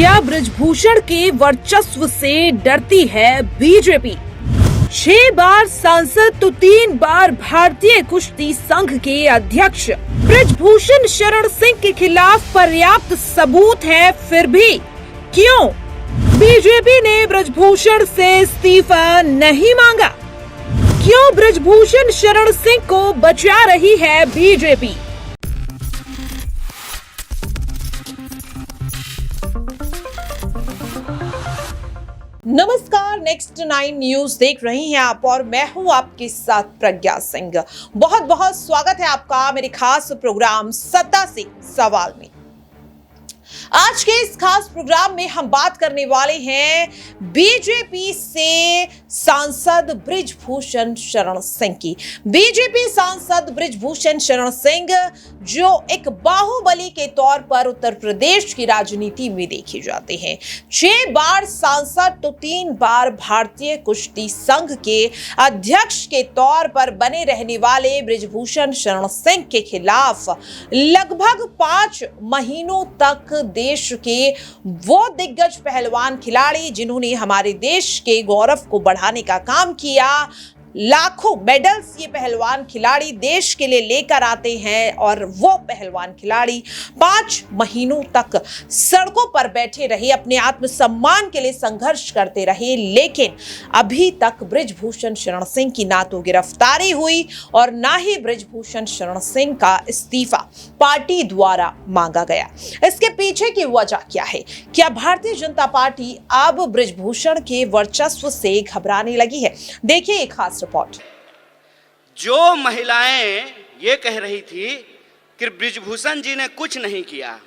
क्या बृजभूषण के वर्चस्व से डरती है बीजेपी? 6 बार सांसद तो 3 बार भारतीय कुश्ती संघ के अध्यक्ष बृजभूषण शरण सिंह के खिलाफ पर्याप्त सबूत है, फिर भी क्यों बीजेपी ने बृजभूषण से इस्तीफा नहीं मांगा? क्यों बृजभूषण शरण सिंह को बचा रही है बीजेपी? नमस्कार, नेक्स्ट 9 न्यूज देख रही हैं आप और मैं हूं आपके साथ प्रज्ञा सिंह। बहुत बहुत स्वागत है आपका मेरे खास प्रोग्राम सत्ता से सवाल में। आज के इस खास प्रोग्राम में हम बात करने वाले हैं बीजेपी से सांसद बृजभूषण शरण सिंह की। बीजेपी सांसद बृजभूषण शरण सिंह जो एक बाहुबली के तौर पर उत्तर प्रदेश की राजनीति में देखे जाते हैं। 6 बार सांसद तो 3 बार भारतीय कुश्ती संघ के अध्यक्ष के तौर पर बने रहने वाले बृजभूषण शरण सिंह के खिलाफ लगभग 5 महीनों तक देश के वो दिग्गज पहलवान खिलाड़ी जिन्होंने हमारे देश के गौरव को बढ़ाने का काम किया, लाखों मेडल्स ये पहलवान खिलाड़ी देश के लिए लेकर आते हैं और वो पहलवान खिलाड़ी 5 महीनों तक सड़कों पर बैठे रहे, अपने आत्मसम्मान के लिए संघर्ष करते रहे, लेकिन अभी तक बृजभूषण शरण सिंह की ना तो गिरफ्तारी हुई और ना ही बृजभूषण शरण सिंह का इस्तीफा पार्टी द्वारा मांगा गया। इसके पीछे की वजह क्या है? क्या भारतीय जनता पार्टी अब बृजभूषण के वर्चस्व से घबराने लगी है? देखिए एक खास रिपोर्ट। जो महिलाएं ये कह रही थी कि बृजभूषण जी ने कुछ नहीं किया,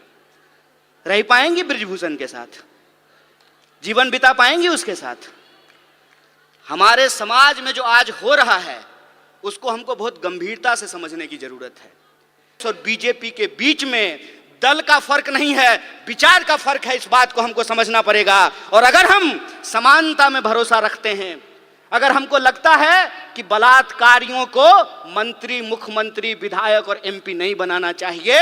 रह पाएंगी बृजभूषण के साथ, जीवन बिता पाएंगी उसके साथ? हमारे समाज में जो आज हो रहा है उसको हमको बहुत गंभीरता से समझने की जरूरत है। और बीजेपी के बीच में दल का फर्क नहीं है, विचार का फर्क है, इस बात को हमको समझना पड़ेगा। और अगर हम समानता में भरोसा रखते हैं, अगर हमको लगता है कि बलात्कारियों को मंत्री, मुख्यमंत्री, विधायक और एमपी नहीं बनाना चाहिए,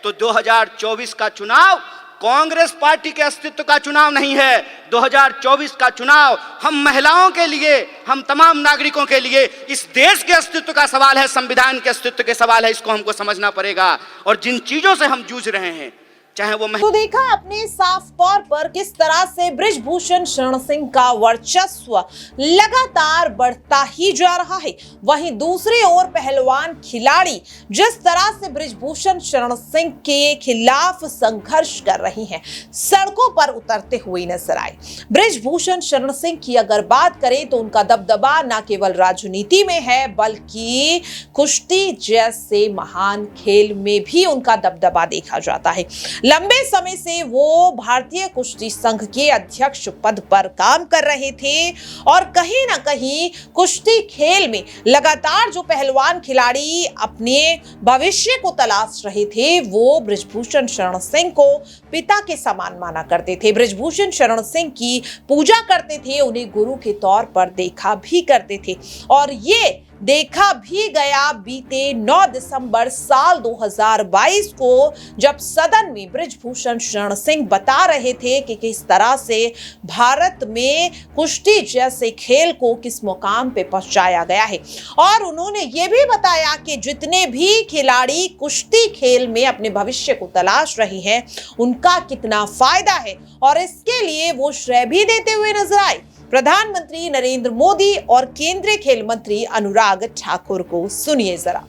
तो 2024 का चुनाव कांग्रेस पार्टी के अस्तित्व का चुनाव नहीं है। 2024 का चुनाव हम महिलाओं के लिए, हम तमाम नागरिकों के लिए, इस देश के अस्तित्व का सवाल है, संविधान के अस्तित्व के सवाल है। इसको हमको समझना पड़ेगा। और जिन चीजों से हम जूझ रहे हैं, चाहे वो तो देखा अपने साफ तौर पर किस तरह से बृजभूषण शरण सिंह का वर्चस्व लगातार बढ़ता ही जा रहा है। वहीं दूसरी ओर पहलवान खिलाड़ी जिस तरह से बृजभूषण शरण सिंह के खिलाफ संघर्ष कर रही हैं, सड़कों पर उतरते हुए नजर आए। बृजभूषण शरण सिंह की अगर बात करें तो उनका दबदबा न केवल राजनीति में है बल्कि कुश्ती जैसे महान खेल में भी उनका दबदबा देखा जाता है। लंबे समय से वो भारतीय कुश्ती संघ के अध्यक्ष पद पर काम कर रहे थे और कहीं ना कहीं कुश्ती खेल में लगातार जो पहलवान खिलाड़ी अपने भविष्य को तलाश रहे थे, वो बृजभूषण शरण सिंह को पिता के समान माना करते थे। बृजभूषण शरण सिंह की पूजा करते थे, उन्हें गुरु के तौर पर देखा भी करते थे। और ये देखा भी गया बीते 9 दिसंबर साल 2022 को, जब सदन में बृजभूषण शरण सिंह बता रहे थे कि किस तरह से भारत में कुश्ती जैसे खेल को किस मुकाम पे पहुंचाया गया है। और उन्होंने ये भी बताया कि जितने भी खिलाड़ी कुश्ती खेल में अपने भविष्य को तलाश रहे हैं, उनका कितना फायदा है, और इसके लिए वो श्रेय भी देते हुए नजर आए प्रधानमंत्री नरेंद्र मोदी और केंद्रीय खेल मंत्री अनुराग ठाकुर को। सुनिए जरा।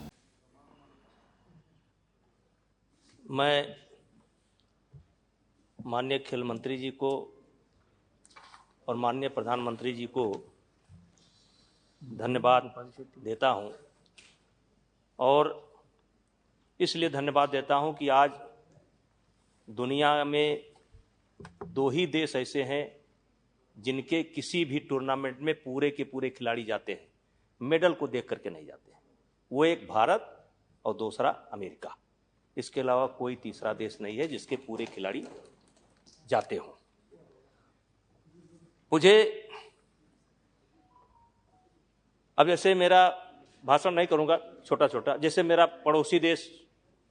मैं माननीय खेल मंत्री जी को और माननीय प्रधानमंत्री जी को धन्यवाद देता हूं, और इसलिए धन्यवाद देता हूं कि आज दुनिया में 2 ही देश ऐसे हैं जिनके किसी भी टूर्नामेंट में पूरे के पूरे खिलाड़ी जाते हैं, मेडल को देख करके नहीं जाते हैं। वो एक भारत और दूसरा अमेरिका। इसके अलावा कोई तीसरा देश नहीं है जिसके पूरे खिलाड़ी जाते हों। मुझे अब जैसे मेरा भाषण नहीं करूंगा, छोटा छोटा, जैसे मेरा पड़ोसी देश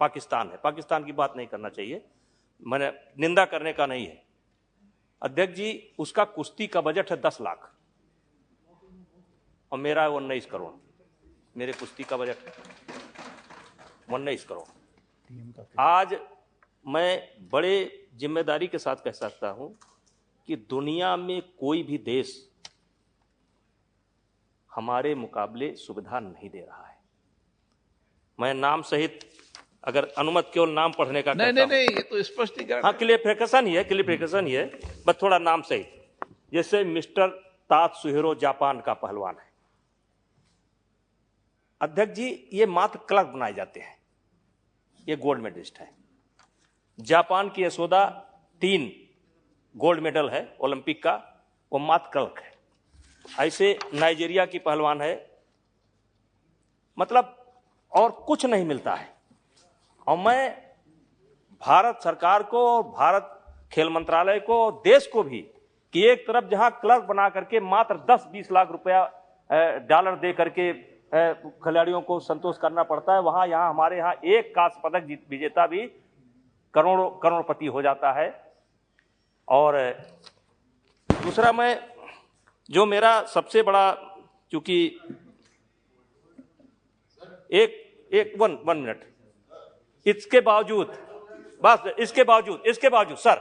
पाकिस्तान है, पाकिस्तान की बात नहीं करना चाहिए, मैंने निंदा करने का नहीं है, अध्यक्ष जी, उसका कुश्ती का बजट है 10 लाख और मेरा 19 करोड़। मेरे कुश्ती का बजट है 19 करोड़। आज मैं बड़े जिम्मेदारी के साथ कह सकता हूं कि दुनिया में कोई भी देश हमारे मुकाबले सुविधा नहीं दे रहा है। मैं नाम सहित, अगर अनुमति केवल नाम पढ़ने का नहीं, ये तो स्पष्टीकरण। हाँ, क्लियरिफिकेशन ही है, बस थोड़ा नाम सहित। जैसे मिस्टर तात्सुहिरो जापान का पहलवान है। अध्यक्ष जी, ये मात्र क्लर्क बनाए जाते हैं, ये गोल्ड मेडलिस्ट है। जापान की यशोदा 3 गोल्ड मेडल है ओलंपिक का, वो मात्र क्लर्क है। ऐसे नाइजीरिया की पहलवान है, मतलब और कुछ नहीं मिलता है। और मैं भारत सरकार को, भारत खेल मंत्रालय को, देश को भी, कि एक तरफ जहां क्लर्क बना करके मात्र 10-20 लाख रुपया डॉलर दे करके खिलाड़ियों को संतोष करना पड़ता है, वहां यहां हमारे यहां एक कांस्य पदक विजेता भी करोड़पति हो जाता है। और दूसरा, मैं जो मेरा सबसे बड़ा, चूंकि वन मिनट, इसके बावजूद सर,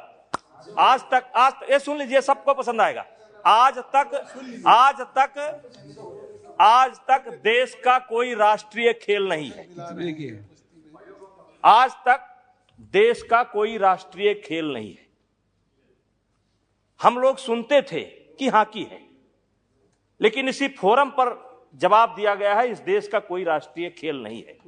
आज तक ये सुन लीजिए, सबको पसंद आएगा। आज तक देश का कोई राष्ट्रीय खेल नहीं है। आज तक देश का कोई राष्ट्रीय खेल नहीं है। हम लोग सुनते थे कि हॉकी है, लेकिन इसी फोरम पर जवाब दिया गया है इस देश का कोई राष्ट्रीय खेल नहीं है।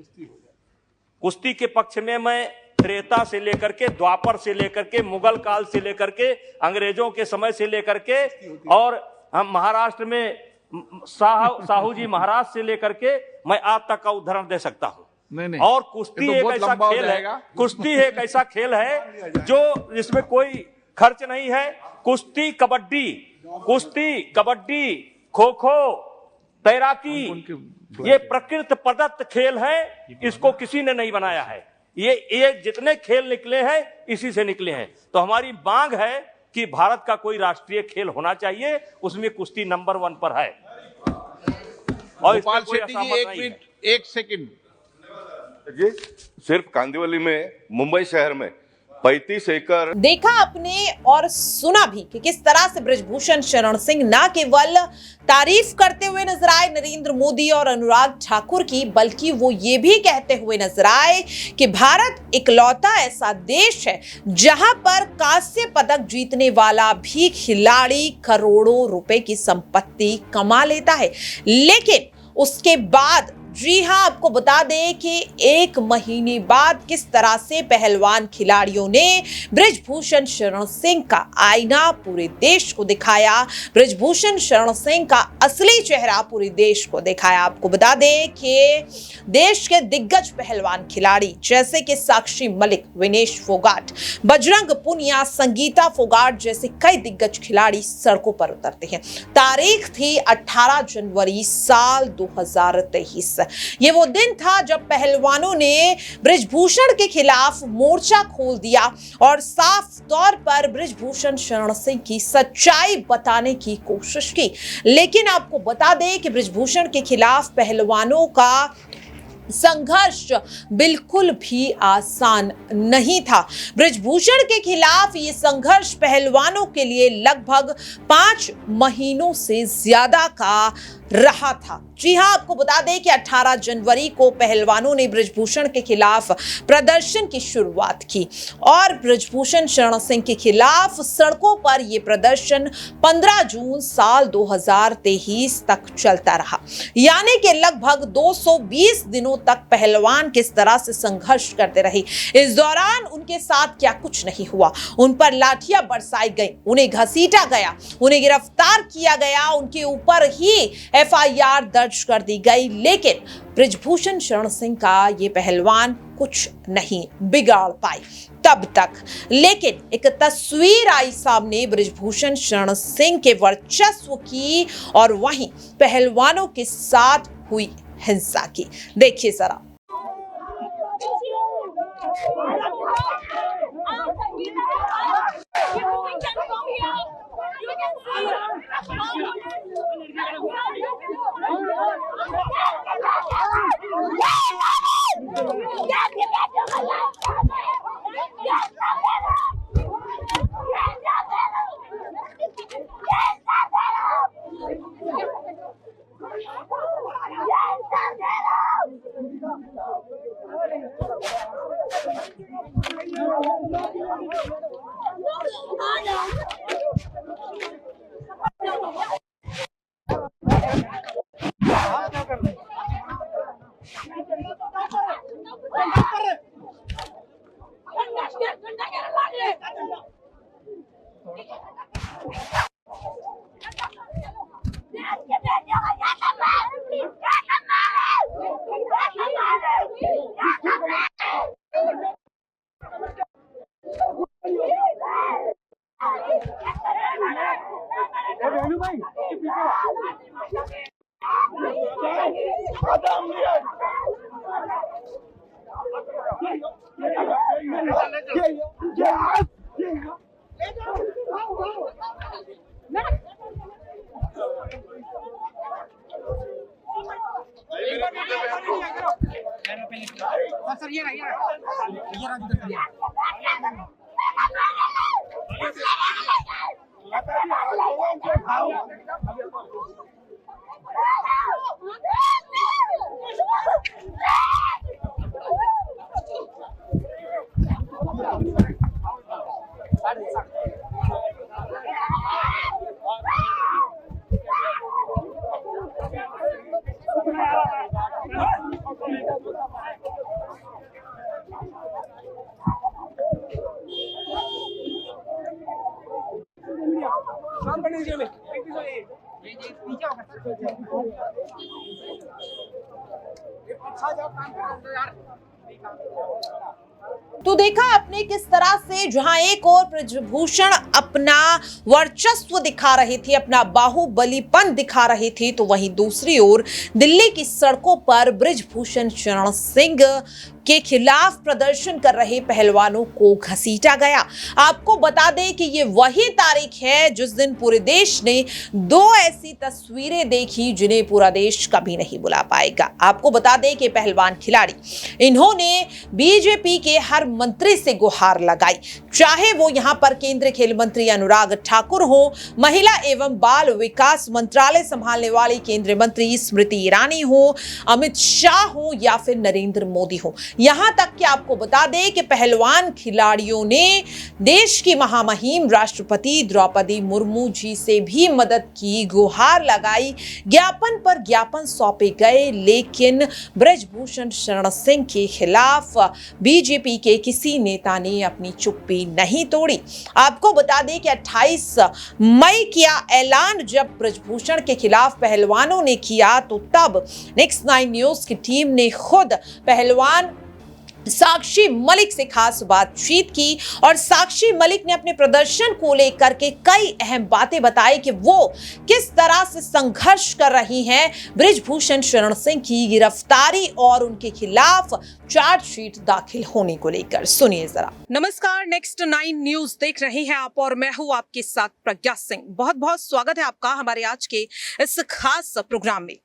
कुश्ती के पक्ष में मैं त्रेता से लेकर के, द्वापर से लेकर के, मुगल काल से लेकर के, अंग्रेजों के समय से लेकर के, और हम महाराष्ट्र में साहू जी महाराज से लेकर के मैं आज तक का उदाहरण दे सकता हूं। नहीं, और कुश्ती एक ऐसा खेल है, कुश्ती एक ऐसा खेल है जो जिसमें कोई खर्च नहीं है। कुश्ती, कबड्डी, खो खो, तैराकी, ये प्रकृति प्रदत्त खेल है, इसको किसी ने नहीं बनाया है। ये जितने खेल निकले हैं इसी से निकले हैं। तो हमारी मांग है कि भारत का कोई राष्ट्रीय खेल होना चाहिए, उसमें कुश्ती नंबर 1 पर है। और गोपाल शेट्टी जी, 1 मिनट 1 सेकंड जी। सिर्फ कांदिवली में, मुंबई शहर में 35 एकड़। देखा आपने और सुना भी कि किस तरह से बृजभूषण शरण सिंह न केवल तारीफ करते हुए नजर आए नरेंद्र मोदी और अनुराग ठाकुर की, बल्कि वो ये भी कहते हुए नजर आए कि भारत इकलौता ऐसा देश है जहां पर कांस्य पदक जीतने वाला भी खिलाड़ी करोड़ों रुपए की संपत्ति कमा लेता है। लेकिन उसके बाद, जी हां, आपको बता दें कि 1 महीने बाद किस तरह से पहलवान खिलाड़ियों ने बृजभूषण शरण सिंह का आईना पूरे देश को दिखाया, बृजभूषण शरण सिंह का असली चेहरा पूरे देश को दिखाया। आपको बता दें कि देश के दिग्गज पहलवान खिलाड़ी जैसे कि साक्षी मलिक, विनेश फोगाट, बजरंग पुनिया, संगीता फोगाट जैसे कई दिग्गज खिलाड़ी सड़कों पर उतरते हैं। तारीख थी 18 जनवरी साल 2023। ये वो दिन था जब पहलवानों ने बृजभूषण के खिलाफ मोर्चा खोल दिया और साफ तौर पर बृजभूषण शरण सिंह की सच्चाई बताने की कोशिश की। लेकिन आपको बता दें कि बृजभूषण के खिलाफ पहलवानों का संघर्ष बिल्कुल भी आसान नहीं था। बृजभूषण के खिलाफ ये संघर्ष पहलवानों के लिए लगभग 5 महीनों से ज्यादा का रहा था। जी हां, आपको बता दें कि 18 जनवरी को पहलवानों ने बृजभूषण के खिलाफ प्रदर्शन की शुरुआत की और बृजभूषण शरण सिंह के खिलाफ सड़कों पर यह प्रदर्शन 15 जून साल 2023 तक चलता रहा। यानी कि लगभग 220 दिनों तक पहलवान किस तरह से संघर्ष करते रहे। इस दौरान उनके साथ क्या कुछ नहीं हुआ। उन पर लाठियां बरसाई गई, उन्हें घसीटा गया, उन्हें गिरफ्तार किया गया, उनके ऊपर ही FIR दर्ज कर दी गई। लेकिन बृजभूषण शरण सिंह का ये पहलवान कुछ नहीं बिगाड़ पाए तब तक। लेकिन एक तस्वीर आई सामने बृजभूषण शरण सिंह के वर्चस्व की और वहीं पहलवानों के साथ हुई हिंसा की। देखिए जरा। You can come here. तो देखा आपने किस तरह से जहां एक और ब्रिजभूषण अपना वर्चस्व दिखा रहे थे, अपना बाहुबलीपन दिखा रहे थे, तो वहीं दूसरी ओर दिल्ली की सड़कों पर ब्रिजभूषण शरण सिंह के खिलाफ प्रदर्शन कर रहे पहलवानों को घसीटा गया। आपको बता दें कि ये वही तारीख है जिस दिन पूरे देश ने दो ऐसी तस्वीरें देखी जिन्हें पूरा देश कभी नहीं भुला पाएगा। आपको बता दें कि पहलवान खिलाड़ी इन्होंने बीजेपी के हर मंत्री से गुहार लगाई, चाहे वो यहां पर केंद्रीय खेल मंत्री अनुराग ठाकुर हो, महिला एवं बाल विकास मंत्रालय संभालने वाली केंद्रीय मंत्री स्मृति ईरानी हो, अमित शाह हो या फिर नरेंद्र मोदी हो। यहां तक कि आपको बता दें कि पहलवान खिलाड़ियों ने देश की महामहिम राष्ट्रपति द्रौपदी मुर्मू जी से भी मदद की, गुहार लगाई, ज्ञापन पर ज्ञापन सौंपे गए, लेकिन ब्रिजभूषण शरण सिंह के खिलाफ बीजेपी के किसी नेता ने अपनी चुप्पी नहीं तोड़ी। आपको बता दें कि 28 मई का ऐलान जब ब्रिजभूषण के खिलाफ पहलवानों ने किया तो तब नेक्स्ट 9 न्यूज की टीम ने खुद पहलवान साक्षी मलिक से खास बातचीत की और साक्षी मलिक ने अपने प्रदर्शन को लेकर के कई अहम बातें बताई कि वो किस तरह से संघर्ष कर रही हैं ब्रिजभूषण शरण सिंह की गिरफ्तारी और उनके खिलाफ चार्जशीट दाखिल होने को लेकर। सुनिए जरा। नमस्कार, नेक्स्ट 9 न्यूज देख रहे हैं आप और मैं हूं आपके साथ प्रज्ञा सिंह। बहुत बहुत स्वागत है आपका हमारे आज के इस खास प्रोग्राम में।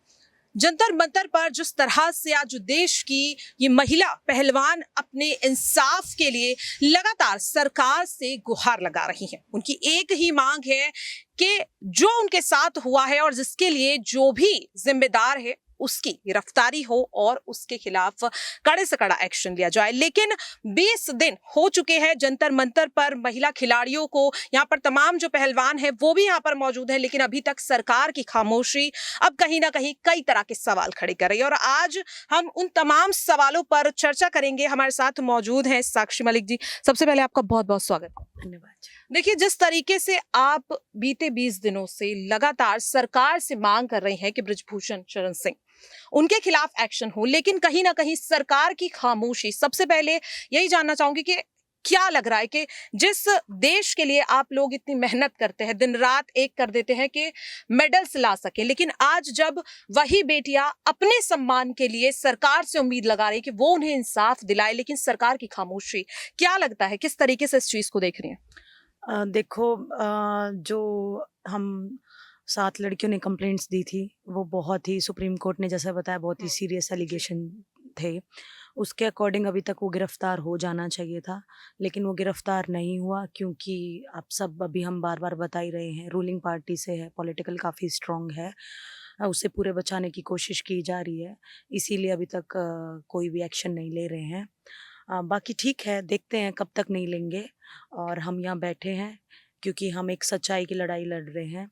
जंतर मंतर पर जिस तरह से आज देश की ये महिला पहलवान अपने इंसाफ के लिए लगातार सरकार से गुहार लगा रही हैं, उनकी एक ही मांग है कि जो उनके साथ हुआ है और जिसके लिए जो भी जिम्मेदार है उसकी गिरफ्तारी हो और उसके खिलाफ कड़े से कड़ा एक्शन लिया जाए। लेकिन 20 दिन हो चुके हैं जंतर मंतर पर महिला खिलाड़ियों को, यहाँ पर तमाम जो पहलवान हैं वो भी यहाँ पर मौजूद हैं, लेकिन अभी तक सरकार की खामोशी अब कहीं ना कहीं कई तरह के सवाल खड़े कर रही है और आज हम उन तमाम सवालों पर चर्चा करेंगे। हमारे साथ मौजूद हैं साक्षी मलिक जी। सबसे पहले आपका बहुत बहुत स्वागत। धन्यवाद। देखिए, जिस तरीके से आप बीते 20 दिनों से लगातार सरकार से मांग कर रहे हैं कि ब्रिजभूषण शरण सिंह उनके खिलाफ एक्शन हो, लेकिन कहीं ना कहीं सरकार की खामोशी, सबसे पहले यही जानना चाहूंगी कि क्या लग रहा है कि जिस देश के लिए आप लोग इतनी मेहनत करते हैं, दिन रात एक कर देते हैं कि मेडल्स ला सके, लेकिन आज जब वही बेटियां अपने सम्मान के लिए सरकार से उम्मीद लगा रही कि वो उन्हें इंसाफ दिलाए, लेकिन सरकार की खामोशी, क्या लगता है किस तरीके से इस चीज को देख रही है? देखो, जो हम 7 लड़कियों ने कंप्लेंट्स दी थी, वो बहुत ही सुप्रीम कोर्ट ने जैसा बताया बहुत ही सीरियस एलिगेशन थे। उसके अकॉर्डिंग अभी तक वो गिरफ्तार हो जाना चाहिए था, लेकिन वो गिरफ्तार नहीं हुआ क्योंकि आप सब अभी हम बार-बार बता ही रहे हैं, रूलिंग पार्टी से है, पॉलिटिकल काफ़ी स्ट्रॉन्ग है। उसे पूरे बचाने की कोशिश की जा रही है, इसीलिए अभी तक कोई भी एक्शन नहीं ले रहे हैं। बाकी ठीक है, देखते हैं कब तक नहीं लेंगे और हम यहाँ बैठे हैं क्योंकि हम एक सच्चाई की लड़ाई लड़ रहे हैं।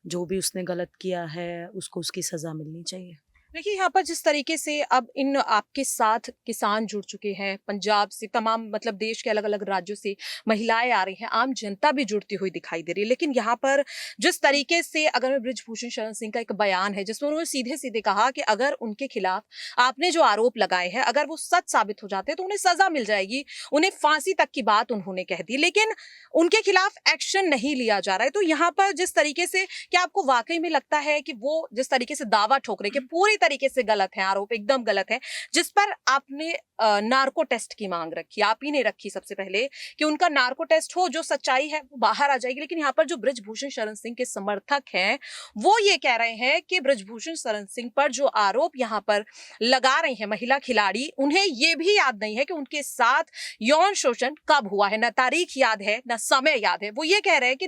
जो भी उसने गलत किया है, उसको उसकी सज़ा मिलनी चाहिए। देखिए, यहाँ पर जिस तरीके से अब इन आपके साथ किसान जुड़ चुके हैं, पंजाब से तमाम मतलब देश के अलग-अलग राज्यों से महिलाएं आ रही हैं, आम जनता भी जुड़ती हुई दिखाई दे रही है। लेकिन यहाँ पर जिस तरीके से अगर मैं बृजभूषण शरण सिंह का एक बयान है जिसमें उन्होंने सीधे-सीधे कहा कि अगर उनके खिलाफ आपने जो आरोप लगाए हैं, अगर वो सच साबित हो जाते हैं तो उन्हें सजा मिल जाएगी, उन्हें फांसी तक की बात उन्होंने कह दी। लेकिन उनके खिलाफ एक्शन नहीं लिया जा रहा है। तो यहाँ पर जिस तरीके से क्या आपको वाकई में लगता है कि वो जिस तरीके से दावा ठोक रहे कि पूरी तरीके से गलत है, आरोप एकदम गलत है, जिस पर आपने नार्को टेस्ट की मांग रखी, आप ही ने रखी सबसे पहले कि उनका नार्को टेस्ट हो, जो सच्चाई है वो बाहर आ जाएगी। लेकिन यहाँ पर जो बृजभूषण शरण सिंह के समर्थक हैं वो ये कह रहे हैं कि बृजभूषण शरण सिंह पर जो आरोप यहाँ पर लगा रही है महिला खिलाड़ी, उन्हें ये भी याद नहीं है कि उनके साथ यौन शोषण कब हुआ है, न तारीख याद है न समय याद है। वो ये कह रहे हैं कि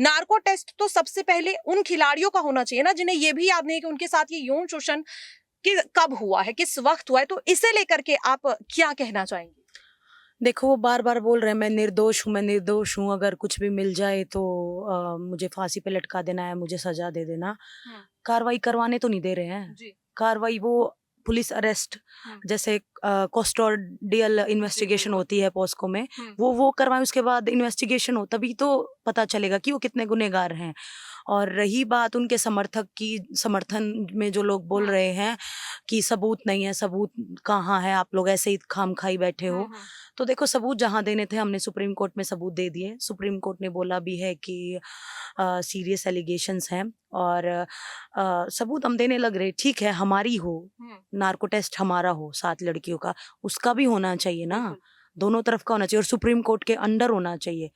नार्को टेस्ट तो सबसे पहले उन खिलाड़ियों का होना चाहिए ना, जिन्हें ये भी याद नहीं है कि उनके साथ ये यौन शोषण कि कब हुआ है, किस वक्त हुआ है। तो इसे लेकर के आप क्या कहना चाहेंगे? देखो, वो बार-बार बोल रहे हैं मैं निर्दोष हूँ, अगर कुछ भी मिल जाए तो मुझे फांसी पे लटका देना है, मुझे सज़ा दे देना। कार्रवाई करवाने तो नहीं दे रहे हैं। जी। कार्रवाई वो पुलिस अरेस्ट जैसे कस्टोडियल इन्वेस्टिगेशन होती है पॉस्को में, वो करवाएं, उसके बाद इन्वेस्टिगेशन हो, तभी तो पता चलेगा कि वो कितने गुनहगार हैं। और रही बात उनके समर्थक की, समर्थन में जो लोग बोल रहे हैं कि सबूत नहीं है, सबूत कहाँ है, आप लोग ऐसे ही खामखाई बैठे हो। तो देखो, सबूत जहाँ देने थे हमने सुप्रीम कोर्ट में सबूत दे दिए। सुप्रीम कोर्ट ने बोला भी है कि सीरियस एलिगेशंस हैं और सबूत हम देने लग रहे। ठीक है, हमारी हो, नार्को टेस्ट हमारा हो 7 लड़कियों का, उसका भी होना चाहिए ना, दोनों तरफ का होना चाहिए और सुप्रीम कोर्ट के अंडर होना चाहिए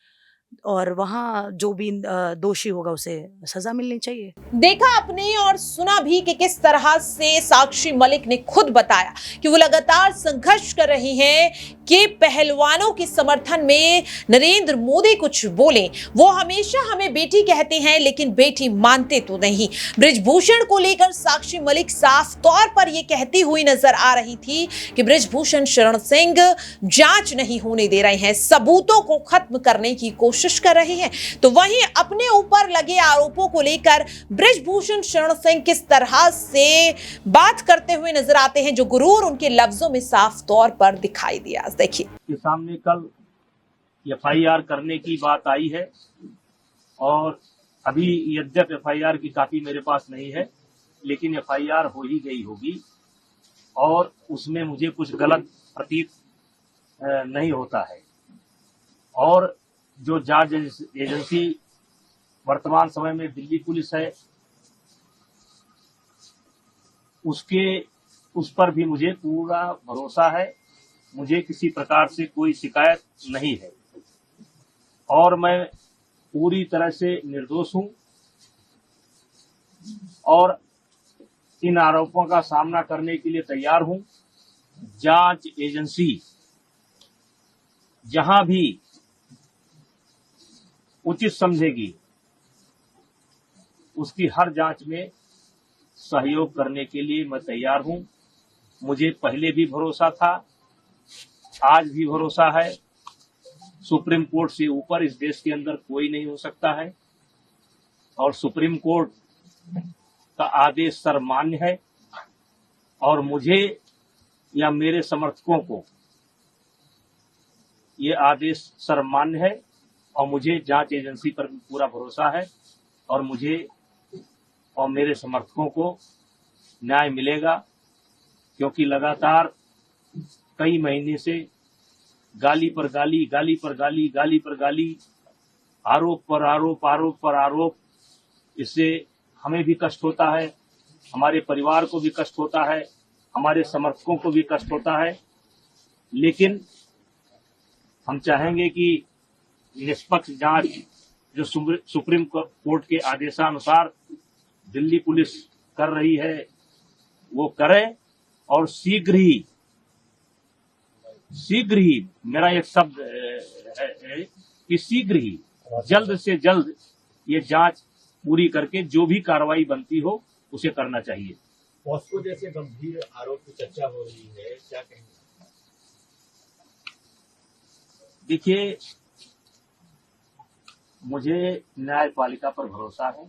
और वहाँ जो भी दोषी होगा उसे सजा मिलनी चाहिए। देखा आपने और सुना भी कि किस तरह से साक्षी मलिक ने खुद बताया कि वो लगातार संघर्ष कर रही हैं कि पहलवानों के समर्थन में नरेंद्र मोदी कुछ बोले। वो हमेशा हमें बेटी कहते हैं लेकिन बेटी मानते तो नहीं। बृजभूषण को लेकर साक्षी मलिक साफ तौर पर यह कहती हुई नजर आ रही थी कि बृजभूषण शरण सिंह जांच नहीं होने दे रहे हैं, सबूतों को खत्म करने की कोशिश कर रही हैं। तो वहीं अपने ऊपर लगे आरोपों को लेकर बृजभूषण शरण सिंह किस तरह से बात करते हुए नजर आते हैं, जो गुरूर उनके लफ्जों में साफ तौर पर दिखाई दिया। देखिए, के सामने कल एफआईआर करने की बात आई है और अभी यद्यप एफआईआर की कॉपी मेरे पास नहीं है, लेकिन एफआईआर हो ही गई होगी और उसमें मुझे कुछ गलत प्रतीत नहीं होता है। और जो जांच एजेंसी वर्तमान समय में दिल्ली पुलिस है, उस पर भी मुझे पूरा भरोसा है। मुझे किसी प्रकार से कोई शिकायत नहीं है और मैं पूरी तरह से निर्दोष हूं और इन आरोपों का सामना करने के लिए तैयार हूं। जांच एजेंसी जहां भी उचित समझेगी उसकी हर जांच में सहयोग करने के लिए मैं तैयार हूं। मुझे पहले भी भरोसा था, आज भी भरोसा है। सुप्रीम कोर्ट से ऊपर इस देश के अंदर कोई नहीं हो सकता है और सुप्रीम कोर्ट का आदेश सर्वमान्य है और मुझे या मेरे समर्थकों को ये आदेश सर्वमान्य है और मुझे जांच एजेंसी पर भी पूरा भरोसा है और मुझे और मेरे समर्थकों को न्याय मिलेगा, क्योंकि लगातार कई महीने से गाली पर गाली, गाली पर गाली, गाली पर गाली, आरोप पर आरोप, आरोप पर आरोप, इससे हमें भी कष्ट होता है, हमारे परिवार को भी कष्ट होता है, हमारे समर्थकों को भी कष्ट होता है। लेकिन हम चाहेंगे कि निष्पक्ष जांच जो सुप्रीम कोर्ट के आदेशानुसार दिल्ली पुलिस कर रही है वो करे, और शीघ्र ही मेरा एक शब्द है कि शीघ्र ही जल्द से जल्द ये जांच पूरी करके जो भी कार्रवाई बनती हो उसे करना चाहिए। पॉस्को जैसे गंभीर आरोप की चर्चा हो रही है, क्या कहेंगे? देखिए, मुझे न्यायपालिका पर भरोसा है,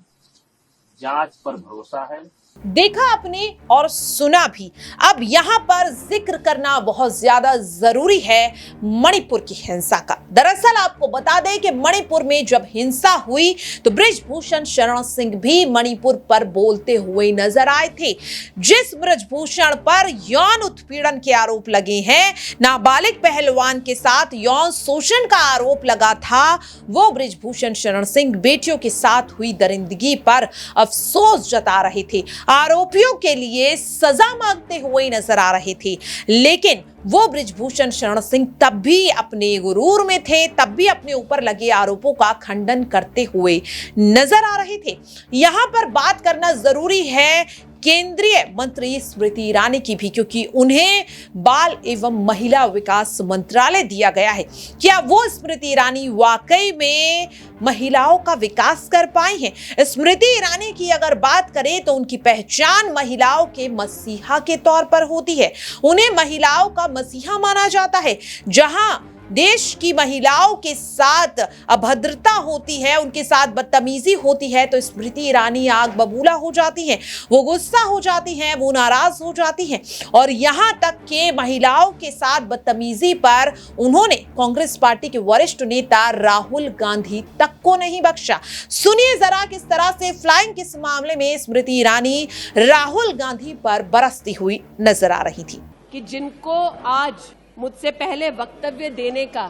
जांच पर भरोसा है। देखा आपने और सुना भी। अब यहाँ पर जिक्र करना बहुत ज्यादा जरूरी है मणिपुर की हिंसा का। दरअसल आपको बता दें कि मणिपुर में जब हिंसा हुई तो बृजभूषण शरण सिंह भी मणिपुर पर बोलते हुए नजर आए थे। जिस बृजभूषण पर यौन उत्पीड़न के आरोप लगे हैं, नाबालिग पहलवान के साथ यौन शोषण का आरोप लगा था, वो बृजभूषण शरण सिंह बेटियों के साथ हुई दरिंदगी पर अफसोस जता रहे थे, आरोपियों के लिए सजा मांगते हुए नजर आ रहे थे। लेकिन वो बृजभूषण शरण सिंह तब भी अपने गुरूर में थे, तब भी अपने ऊपर लगे आरोपों का खंडन करते हुए नजर आ रहे थे। यहाँ पर बात करना जरूरी है केंद्रीय मंत्री स्मृति ईरानी की भी, क्योंकि उन्हें बाल एवं महिला विकास मंत्रालय दिया गया है। क्या वो स्मृति ईरानी वाकई में महिलाओं का विकास कर पाई हैं? स्मृति ईरानी की अगर बात करें तो उनकी पहचान महिलाओं के मसीहा के तौर पर होती है। उन्हें महिलाओं का मसीहा माना जाता है। जहां देश की महिलाओं के साथ अभद्रता होती है, उनके साथ बदतमीजी होती है, तो स्मृति ईरानी आग बबूला हो जाती हैं, वो गुस्सा हो जाती हैं, वो नाराज हो जाती हैं। और यहाँ तक कि महिलाओं के साथ बदतमीजी पर उन्होंने कांग्रेस पार्टी के वरिष्ठ नेता राहुल गांधी तक को नहीं बख्शा। सुनिए जरा किस तरह से फ्लाइंग किस मामले में स्मृति ईरानी राहुल गांधी पर बरसती हुई नजर आ रही थी। कि जिनको आज मुझसे पहले वक्तव्य देने का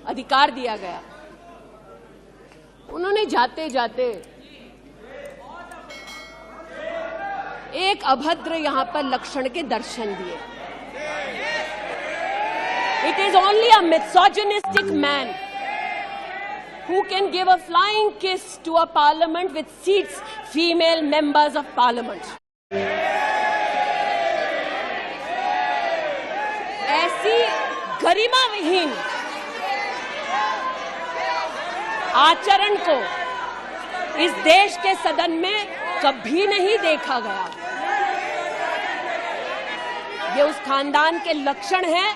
अधिकार दिया गया, उन्होंने जाते जाते एक अभद्र यहां पर लक्षण के दर्शन दिए। It is only a misogynistic man who can give a flying kiss to a parliament which seats female members of parliament. ऐसी गरिमा विहीन आचरण को इस देश के सदन में कभी नहीं देखा गया। ये उस खानदान के लक्षण हैं,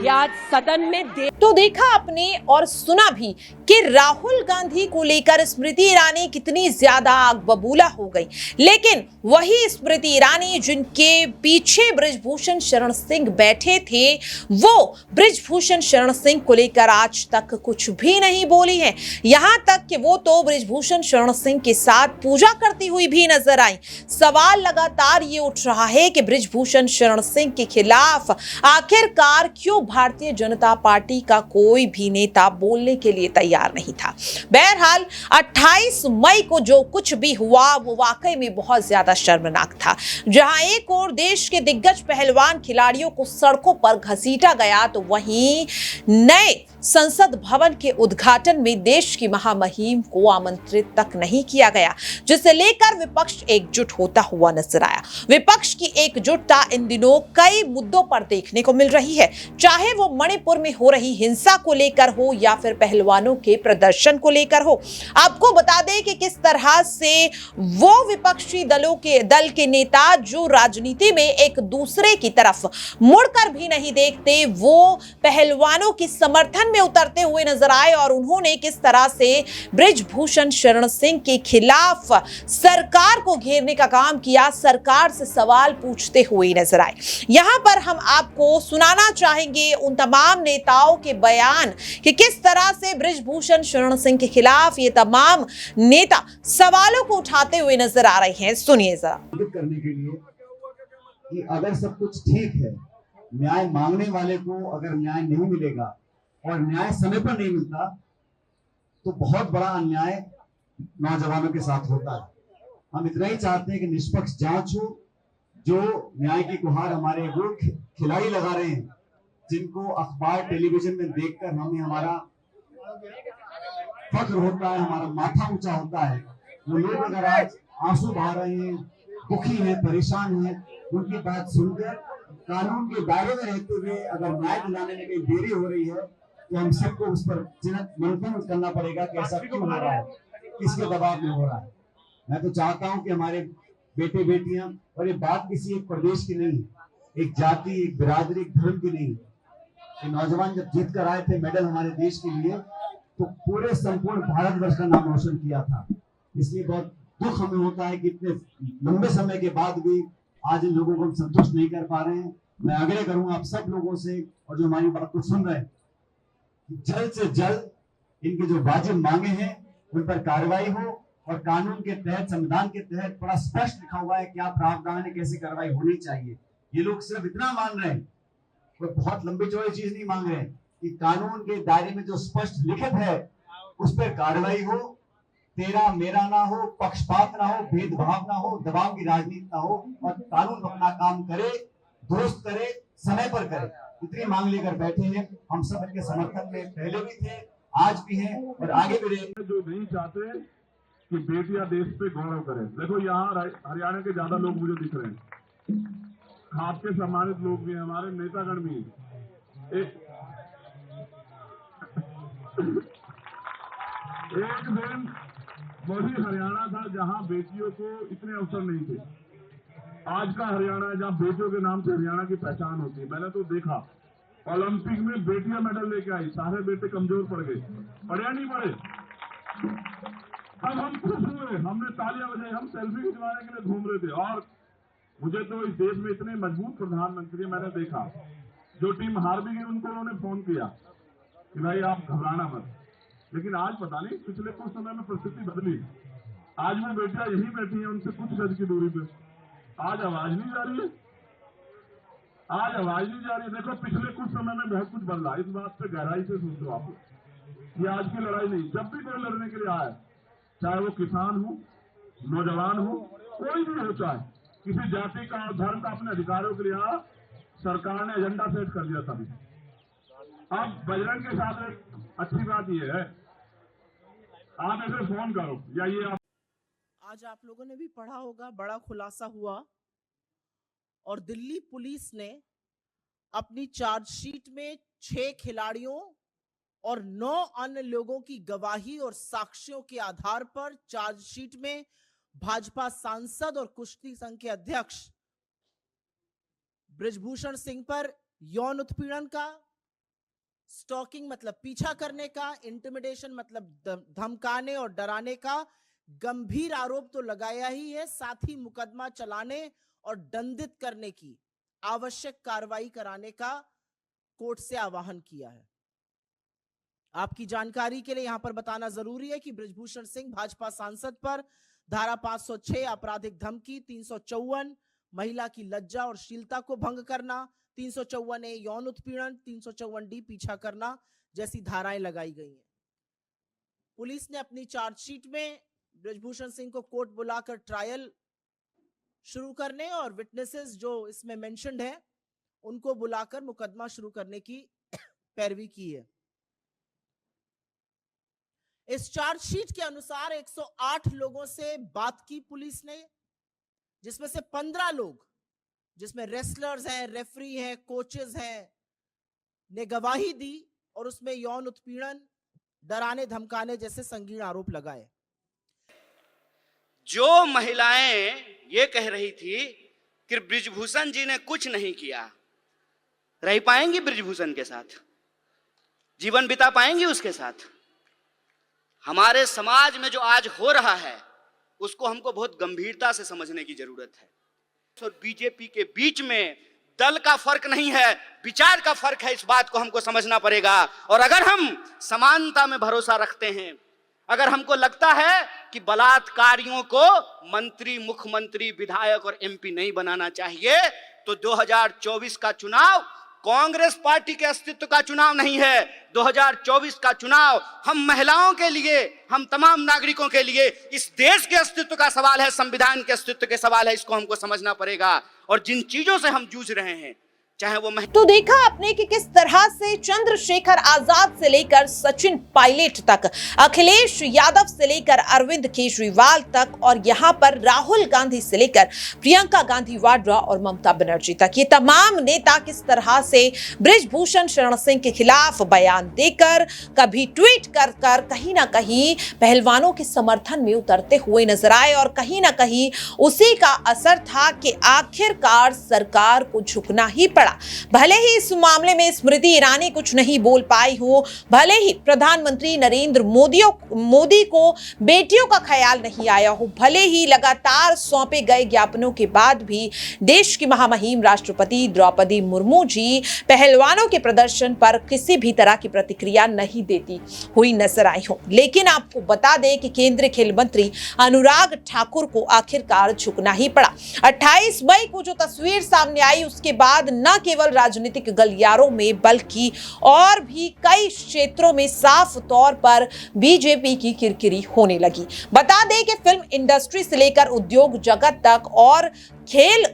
ये आज सदन में तो देखा आपने और सुना भी कि राहुल गांधी को लेकर स्मृति ईरानी कितनी ज्यादा आग बबूला हो गई। लेकिन वही स्मृति ईरानी जिनके पीछे बृजभूषण शरण सिंह बैठे थे, वो बृजभूषण शरण सिंह को लेकर आज तक कुछ भी नहीं बोली है। यहां तक कि वो तो बृजभूषण शरण सिंह के साथ पूजा करती हुई भी नजर आई। सवाल लगातार ये उठ रहा है कि बृजभूषण शरण सिंह के खिलाफ आखिरकार क्यों भारतीय जनता पार्टी का कोई भी नेता बोलने के लिए तैयार नहीं था। बहरहाल 28 मई को जो कुछ भी हुआ वो वाकई में बहुत ज्यादा शर्मनाक था। जहां एक और देश के दिग्गज पहलवान खिलाड़ियों को सड़कों पर घसीटा गया, तो वहीं नए संसद भवन के उद्घाटन में देश की महामहिम को आमंत्रित तक नहीं किया गया, जिसे लेकर विपक्ष एकजुट होता हुआ नजर आया। विपक्ष की एकजुटता इन दिनों कई मुद्दों पर देखने को मिल रही है, चाहे वो मणिपुर में हो रही हिंसा को लेकर हो या फिर पहलवानों के प्रदर्शन को लेकर हो। आपको बता दें कि किस तरह से वो विपक्षी दल के नेता जो राजनीति में एक दूसरे की तरफ मुड़कर भी नहीं देखते, वो पहलवानों के समर्थन में उतरते हुए नजर आए और उन्होंने किस तरह से बृजभूषण शरण सिंह के खिलाफ सरकार को घेरने का काम किया, सरकार से सवाल पूछते हुए नजर आए। यहां पर हम आपको सुनाना चाहेंगे उन तमाम नेताओं के बयान कि किस तरह से बृजभूषण शरण सिंह के खिलाफ ये तमाम नेता सवालों को उठाते हुए नजर आ रहे हैं। सुनिए जरा। करने के लिए कि अगर सब कुछ ठीक है, न्याय मांगने वाले को अगर न्याय नहीं मिलेगा और न्याय समय पर नहीं मिलता, तो बहुत बड़ा अन्याय नौजवानों के साथ होता है। हम इतना ही चाहते हैं कि निष्पक्ष जांच हो। जो न्याय की गुहार हमारे वो खिलाड़ी लगा रहे हैं, जिनको अखबार टेलीविजन में देखकर हमें हमारा फख्र होता है, हमारा माथा ऊंचा होता है। वो लोग अगर आज आंसू बहा रहे हैं, दुखी हैं, परेशान हैं, उनकी बात सुनकर कानून के दायरे में रहते हुए अगर न्याय दिलाने में कहीं देरी हो रही है तो हम सबको उस पर मंथन करना पड़ेगा कि ऐसा क्यों हो रहा है, किसके दबाव में हो रहा है। मैं तो चाहता हूं कि हमारे बेटे बेटियां, और ये बात किसी एक प्रदेश की नहीं, एक जाति, एक बिरादरी, एक धर्म की नहीं, ये नौजवान जब जीत कर आए थे मेडल हमारे देश के लिए तो पूरे संपूर्ण भारतवर्ष का नाम रोशन किया था। इसलिए बहुत दुख हमें होता है कि इतने लंबे समय के बाद भी आज इन लोगों को हम संतुष्ट नहीं कर पा रहे हैं। मैं आग्रह करूंगा आप सब लोगों से, और जो हमारी बात को सुन रहे हैं, जल्द से जल्द इनके जो वाजिब मांगे हैं उन पर कार्रवाई हो, और कानून के तहत, संविधान के तहत बड़ा स्पष्ट लिखा हुआ है क्या प्रावधान है, कैसे कार्रवाई होनी चाहिए। ये लोग सिर्फ इतना मान रहे हैं, कोई बहुत लंबी चौड़ी चीज नहीं मांग रहे हैं, कि कानून के दायरे में जो स्पष्ट लिखित है उस पर कार्रवाई हो, तेरा मेरा ना हो, पक्षपात ना हो, भेदभाव ना हो, दबाव की राजनीति ना हो, और कानून अपना काम करे, दुरुस्त करे, समय पर करे। इतनी मांग लेकर बैठे हैं। हम सब इनके समर्थन में पहले भी थे, आज भी हैं और आगे भी रहेंगे। जो नहीं चाहते कि बेटियां देश पे गौरव करें। देखो यहाँ हरियाणा के ज्यादा लोग मुझे दिख रहे हैं, आपके सम्मानित लोग भी हैं, हमारे नेतागण भी हैं। एक दिन वही हरियाणा था जहां बेटियों को इतने अवसर नहीं थे। आज का हरियाणा है जहां बेटियों के नाम से हरियाणा की पहचान होती है। मैंने तो देखा ओलंपिक में बेटियां मेडल लेके आई, सारे बेटे कमजोर पड़ गए, पढ़े या नहीं पढ़े। अब हम खुश हुए, हमने तालियां बजाई, हम सेल्फी खिंचवाने के लिए घूम रहे थे। और मुझे तो इस देश में इतने मजबूत प्रधानमंत्री मैंने देखा, जो टीम हार भी गई उनको उन्होंने फोन किया कि भाई आप घबराना मत। लेकिन आज पता नहीं पिछले कुछ समय में परिस्थिति बदली, आज वो बेटियां यही बैठी हैं उनसे कुछ गज की दूरी पे, आज आवाज नहीं जा रही है, आज आवाज नहीं जा रही है। देखो पिछले कुछ समय में बहुत कुछ बदला, इस बात पे गहराई से सोचो आप। ये आज की लड़ाई नहीं, जब भी कोई लड़ने के लिए आए, चाहे वो किसान हो, नौजवान हो, कोई भी हो, चाहे किसी जाति का और धर्म का अपने अधिकारों के लिए आया, सरकार ने एजेंडा सेट कर दिया तभी। अब बजरंग के साथ एक अच्छी बात यह है, आप ऐसे फोन करो या ये आप। आज आप लोगों ने भी पढ़ा होगा, बड़ा खुलासा हुआ और दिल्ली पुलिस ने अपनी चार्जशीट में 6 खिलाड़ियों और 9 अन्य लोगों की गवाही और साक्ष्यों के आधार पर चार्जशीट में भाजपा सांसद और कुश्ती संघ के अध्यक्ष बृजभूषण सिंह पर यौन उत्पीड़न का, स्टॉकिंग मतलब पीछा करने का, इंटिमिडेशन मतलब धमकाने और डराने का गंभीर आरोप तो लगाया ही है, साथ ही मुकदमा चलाने और दंडित करने की आवश्यक कार्रवाई कराने का कोर्ट से आह्वान किया है। आपकी जानकारी के लिए यहां पर बताना जरूरी है कि बृजभूषण सिंह भाजपा सांसद पर धारा 506 आपराधिक धमकी, 354 महिला की लज्जा और शीलता को भंग करना, 354A यौन उत्पीड़न, 354D पीछा करना जैसी धाराएं लगाई गई हैं। पुलिस ने अपनी चार्जशीट में बृजभूषण सिंह को कोर्ट बुलाकर ट्रायल शुरू करने और विटनेसेस जो इसमें मेंशन्ड है उनको बुलाकर मुकदमा शुरू करने की पैरवी की है। इस चार्जशीट के अनुसार 108 लोगों से बात की पुलिस ने, जिसमें से 15 लोग, जिसमें रेसलर्स हैं, रेफरी हैं, कोचेस हैं, ने गवाही दी और उसमें यौन उत्पीड़न, डराने धमकाने जैसे संगीन आरोप लगाए। जो महिलाएं ये कह रही थी कि बृजभूषण जी ने कुछ नहीं किया, रह पाएंगी बृजभूषण के साथ, जीवन बिता पाएंगी उसके साथ। हमारे समाज में जो आज हो रहा है उसको हमको बहुत गंभीरता से समझने की जरूरत है। और बीजेपी के बीच में दल का फर्क नहीं है, विचार का फर्क है, इस बात को हमको समझना पड़ेगा। और अगर हम समानता में भरोसा रखते हैं, अगर हमको लगता है कि बलात्कारियों को मंत्री, मुख्यमंत्री, विधायक और एमपी नहीं बनाना चाहिए, तो 2024 का चुनाव कांग्रेस पार्टी के अस्तित्व का चुनाव नहीं है। 2024 का चुनाव हम महिलाओं के लिए, हम तमाम नागरिकों के लिए, इस देश के अस्तित्व का सवाल है, संविधान के अस्तित्व के सवाल है। इसको हमको समझना पड़ेगा। और जिन चीजों से हम जूझ रहे हैं, चाहे वो तो देखा आपने कि किस तरह से चंद्रशेखर आजाद से लेकर सचिन पायलट तक, अखिलेश यादव से लेकर अरविंद केजरीवाल तक, और यहाँ पर राहुल गांधी से लेकर प्रियंका गांधी वाड्रा और ममता बनर्जी तक, ये तमाम नेता किस तरह से बृजभूषण शरण सिंह के खिलाफ बयान देकर, कभी ट्वीट कर कर कहीं ना कहीं पहलवानों के समर्थन में उतरते हुए नजर आए। और कहीं ना कहीं उसी का असर था कि आखिरकार सरकार को झुकना ही पड़ा। भले ही इस मामले में स्मृति ईरानी कुछ नहीं बोल पाई हो, भले ही प्रधानमंत्री नरेंद्र मोदी को बेटियों का ख्याल नहीं आया हो, भले ही लगातार सौंपे गए ज्ञापनों के बाद भी देश की महामहिम राष्ट्रपति द्रौपदी मुर्मू जी पहलवानों के प्रदर्शन पर किसी भी तरह की प्रतिक्रिया नहीं देती हुई नजर आई हो। लेकिन आपको बता दें कि केंद्रीय खेल मंत्री अनुराग ठाकुर को आखिरकार झुकना ही पड़ा। 28 मई को जो तस्वीर सामने आई, उसके बाद न केवल राजनीतिक गलियारों में बल्कि और भी कई क्षेत्रों में साफ तौर पर बीजेपी की किरकिरी होने लगी। बता दें कि फिल्म इंडस्ट्री से लेकर उद्योग जगत तक और खेल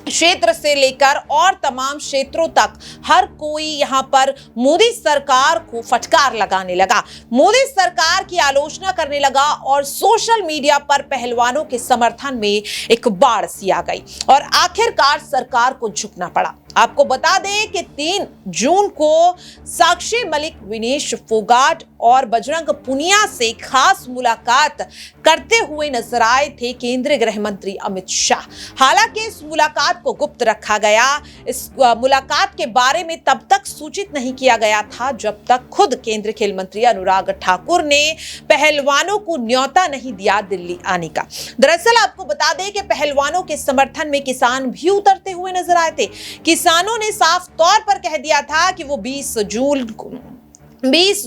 क्षेत्र से लेकर और तमाम क्षेत्रों तक हर कोई यहां पर मोदी सरकार को फटकार लगाने लगा, मोदी सरकार की आलोचना करने लगा और सोशल मीडिया पर पहलवानों के समर्थन में एक बाढ़ सी आ गई और आखिरकार सरकार को झुकना पड़ा। आपको बता दें कि 3 जून को साक्षी मलिक, विनेश फोगाट और बजरंग पुनिया से खास मुलाकात करते हुए नजर आए थे केंद्रीय गृह मंत्री अमित शाह। हालांकि इस मुलाकात को गुप्त रखा गया। इस मुलाकात के बारे में तब तक सूचित नहीं किया गया था जब तक खुद केंद्रीय खेल मंत्री अनुराग ठाकुर ने पहलवानों को न्योता नहीं दिया दिल्ली आने का। दरअसल आपको बता दें कि पहलवानों के समर्थन में किसान भी उतरते हुए नजर आए थे। किसानों ने साफ तौर पर कह दिया था कि वो 20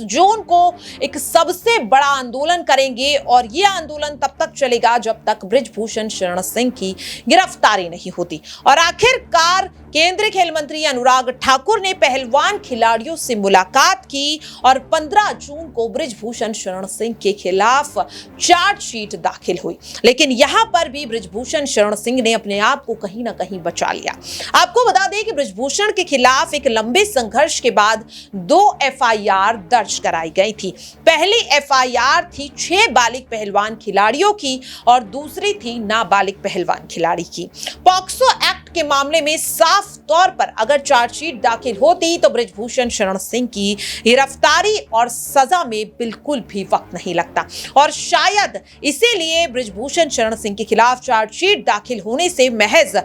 जून को एक सबसे बड़ा आंदोलन करेंगे और ये आंदोलन तब तक चलेगा जब तक बृजभूषण शरण सिंह की गिरफ्तारी नहीं होती। और आखिरकार केंद्रीय खेल मंत्री अनुराग ठाकुर ने पहलवान खिलाड़ियों से मुलाकात की और 15 जून को बृजभूषण शरण सिंह के खिलाफ चार्जशीट दाखिल हुई। लेकिन यहां पर भी बृजभूषण शरण सिंह ने अपने आप को कहीं ना कहीं बचा लिया। आपको बता दें कि बृजभूषण के खिलाफ एक लंबे संघर्ष के बाद 2 FIR दर्ज कराई गई थी। पहली FIR थी 6 बालिग पहलवान खिलाड़ियों की और दूसरी थी नाबालिग पहलवान खिलाड़ी की। पॉक्सो एक्ट के मामले में साफ तौर पर अगर चार्जशीट दाखिल होती तो बृजभूषण शरण सिंह की गिरफ्तारी और सजा में बिल्कुल भी वक्त नहीं लगता और शायद इसीलिए बृजभूषण शरण सिंह के खिलाफ चार्जशीट दाखिल होने से महज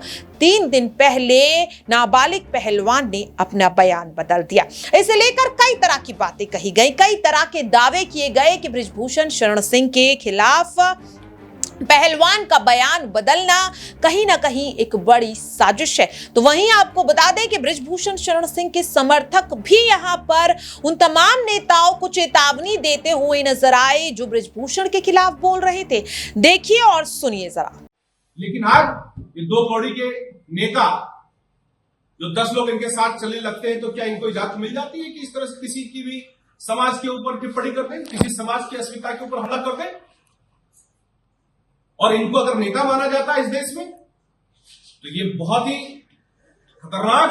3 दिन पहले नाबालिग पहलवान ने अपना बयान बदल दिया। इसे लेकर कई तरह की बातें कही गई, कई तरह के दावे किए गए कि बृजभूषण शरण सिंह के खिलाफ पहलवान का बयान बदलना कहीं ना कहीं एक बड़ी साजिश है। तो वहीं आपको बता दें कि बृजभूषण शरण सिंह के समर्थक भी यहां पर उन तमाम नेताओं को चेतावनी देते हुए नजर आए जो बृजभूषण के खिलाफ बोल रहे थे। देखिए और सुनिए जरा। लेकिन आज ये 2 कौड़ी के नेता जो 10 लोग इनके साथ चलने लगते हैं, तो क्या इनको इजाजत मिल जाती है कि इस तरह से किसी की भी समाज के ऊपर टिप्पणी करते हैं, किसी समाज की अस्मिता के ऊपर हमला करते हैं? और इनको अगर नेता माना जाता है इस देश में, तो ये बहुत ही खतरनाक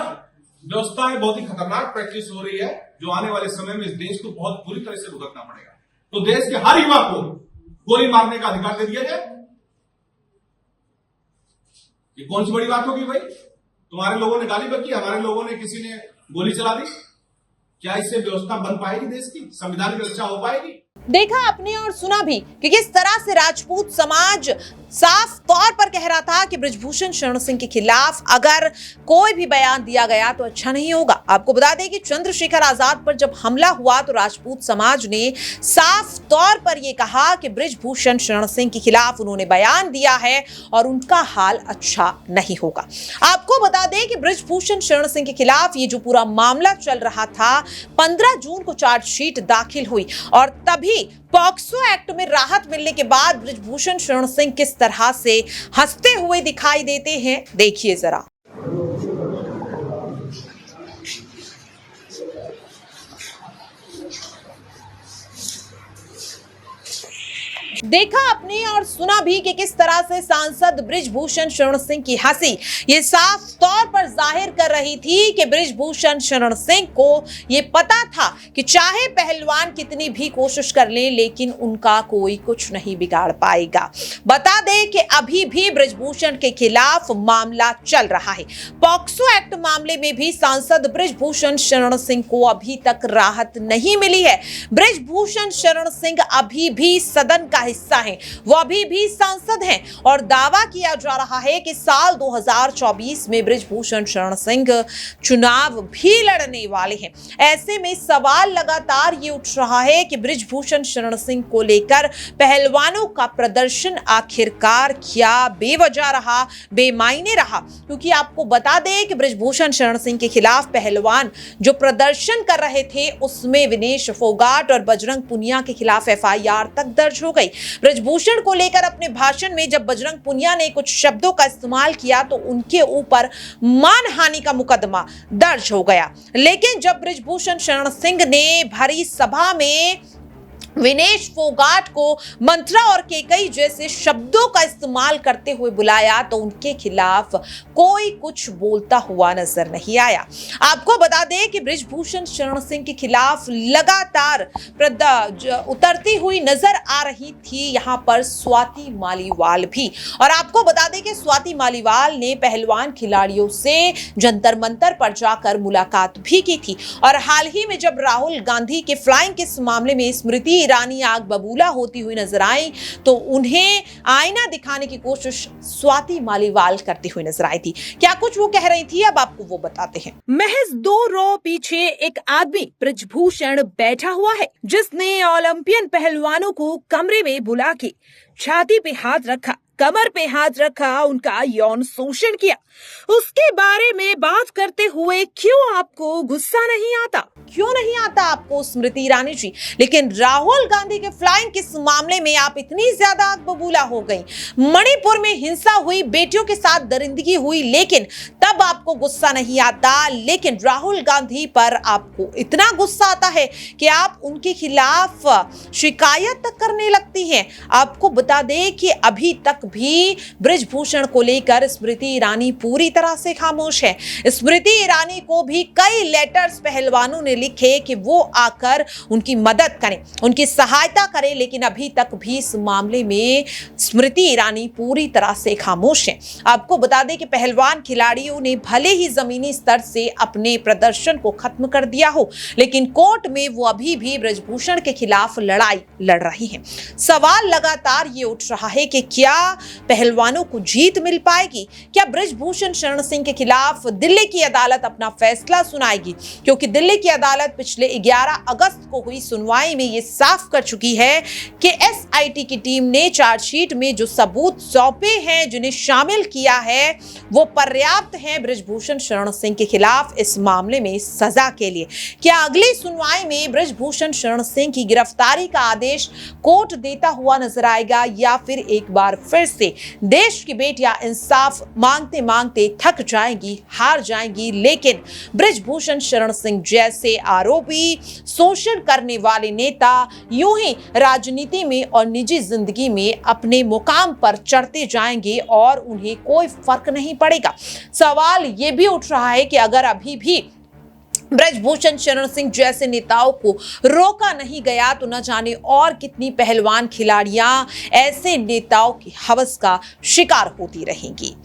व्यवस्था है, बहुत ही खतरनाक प्रैक्टिस हो रही है, जो आने वाले समय में इस देश को बहुत बुरी तरह से भुगतना पड़ेगा। तो देश के हर युवा को गोली मारने का अधिकार दे दिया जाए। ये कौन सी बड़ी बात होगी भाई? तुम्हारे लोगों ने गाली बकी, हमारे लोगों ने, किसी ने गोली चला दी। क्या इससे व्यवस्था बन पाएगी? देश की संविधान की रक्षा हो पाएगी? देखा आपने और सुना भी कि किस तरह से राजपूत समाज साफ तौर पर कह रहा था कि बृजभूषण शरण सिंह के खिलाफ अगर कोई भी बयान दिया गया तो अच्छा नहीं होगा। आपको बता दें कि चंद्रशेखर आजाद पर जब हमला हुआ तो राजपूत समाज ने साफ तौर पर यह कहा कि बृजभूषण शरण सिंह के खिलाफ उन्होंने बयान दिया है और उनका हाल अच्छा नहीं होगा। आपको बता दें कि बृजभूषण शरण सिंह के खिलाफ ये जो पूरा मामला चल रहा था, 15 जून को चार्जशीट दाखिल हुई और तभी पॉक्सो एक्ट में राहत मिलने के बाद बृजभूषण शरण सिंह किस तरह से हंसते हुए दिखाई देते हैं, देखिए जरा। देखा आपने और सुना भी कि किस तरह से सांसद बृजभूषण शरण सिंह की हंसी ये साफ तौर पर जाहिर कर रही थी कि बृजभूषण शरण सिंह को ये पता था कि चाहे पहलवान कितनी भी कोशिश कर ले लेकिन उनका कोई कुछ नहीं बिगाड़ पाएगा। बता दें कि अभी भी बृजभूषण के खिलाफ मामला चल रहा है। पॉक्सो एक्ट मामले में भी सांसद बृजभूषण शरण सिंह को अभी तक राहत नहीं मिली है। बृजभूषण शरण सिंह अभी भी सदन का हिस्सा हैं, वो अभी भी सांसद हैं और दावा किया जा रहा है कि साल 2024 में बृजभूषण शरण सिंह चुनाव भी लड़ने वाले हैं। ऐसे में सवाल लगातार ये उठ रहा है कि बृजभूषण शरण सिंह को लेकर पहलवानों का प्रदर्शन आखिरकार क्या बेवजह रहा, बेमायने रहा, क्योंकि आपको बता दें कि बृजभूषण शरण सिंह के खिलाफ पहलवान जो प्रदर्शन कर रहे थे उसमें विनेश फोगाट और बजरंग पुनिया के खिलाफ एफआईआर तक दर्ज हो गई। बृजभूषण को लेकर अपने भाषण में जब बजरंग पुनिया ने कुछ शब्दों का इस्तेमाल किया तो उनके ऊपर मानहानि का मुकदमा दर्ज हो गया। लेकिन जब बृजभूषण शरण सिंह ने भरी सभा में विनेश फोगाट को मंत्रा और केकई जैसे शब्दों का इस्तेमाल करते हुए बुलाया तो उनके खिलाफ कोई कुछ बोलता हुआ नजर नहीं आया। आपको बता दें कि बृजभूषण शरण सिंह के खिलाफ लगातार उतरती हुई नजर आ रही थी यहां पर स्वाति मालीवाल भी। और आपको बता दें कि स्वाति मालीवाल ने पहलवान खिलाड़ियों से जंतर मंतर पर जाकर मुलाकात भी की थी। और हाल ही में जब राहुल गांधी के फ्लाइंग किस मामले में स्मृति ईरानी आग बबूला होती हुई नजर आई तो उन्हें आईना दिखाने की कोशिश स्वाति मालीवाल करती हुई नजर आई थी। क्या कुछ वो कह रही थी, अब आपको वो बताते हैं। महज 2 रो पीछे एक आदमी बृजभूषण बैठा हुआ है जिसने ओलंपियन पहलवानों को कमरे में बुला के छाती पे हाथ रखा, कमर पे हाथ रखा, उनका यौन शोषण किया। उसके बारे में बात करते हुए क्यों आपको गुस्सा नहीं आता? क्यों नहीं आता आपको स्मृति ईरानी जी? लेकिन राहुल गांधी के फ्लाइंग किस मामले में आप इतनी ज्यादा आग बबूला हो गई। मणिपुर में हिंसा हुई, बेटियों के साथ दरिंदगी हुई, लेकिन तब आपको गुस्सा नहीं आता। लेकिन राहुल गांधी पर आपको इतना गुस्सा आता है कि आप उनके खिलाफ शिकायत तक करने लगती हैं। आपको बता दें कि अभी तक भी बृजभूषण को लेकर स्मृति ईरानी पूरी तरह से खामोश है। स्मृति ईरानी को भी कई लेटर्स पहलवानों ने लिखे कि वो आकर उनकी मदद करें, उनकी सहायता करें, लेकिन अभी तक भी इस मामले में स्मृति ईरानी पूरी तरह से खामोश है। आपको बता दें कि पहलवान खिलाड़ियों ने भले ही जमीनी स्तर से अपने प्रदर्शन को खत्म कर दिया हो, लेकिन कोर्ट में वो अभी भी बृजभूषण के खिलाफ लड़ाई लड़ रही हैं। सवाल लगातार ये उठ रहा है कि क्या पहलवानों को जीत मिल पाएगी? क्या बृजभूषण शरण सिंह के खिलाफ दिल्ली की अदालत अपना फैसला सुनाएगी? क्योंकि दिल्ली की अदालत पिछले 11 अगस्त को हुई सुनवाई में ये साफ कर चुकी है कि एसआईटी की टीम ने चार्जशीट में जो सबूत सौंपे हैं, जिन्हें शामिल किया है, वो पर्याप्त हैं बृजभूषण शरण सिंह के खिलाफ इस मामले में सजा के लिए। क्या अगली सुनवाई में बृजभूषण शरण सिंह की गिरफ्तारी का आदेश कोर्ट देता हुआ नजर आएगा या फिर एक बार फिर से देश की बेटियां इंसाफ मांगते मांगते थक जाएंगी, हार जाएंगी? लेकिन बृजभूषण शरण सिंह जैसे आरोपी, शोषण करने वाले नेता यूं ही राजनीति में और निजी जिंदगी में अपने मुकाम पर चढ़ते जाएंगे और उन्हें कोई फर्क नहीं पड़ेगा। सवाल यह भी उठ रहा है कि अगर अभी भी बृजभूषण शरण सिंह जैसे नेताओं को रोका नहीं गया तो न जाने और कितनी पहलवान खिलाड़ियां ऐसे नेताओं की हवस का शिकार होती रहेंगी।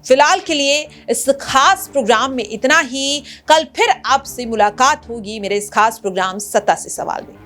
फिलहाल के लिए इस खास प्रोग्राम में इतना ही। कल फिर आपसे मुलाकात होगी मेरे इस खास प्रोग्राम सत्ता से सवाल में।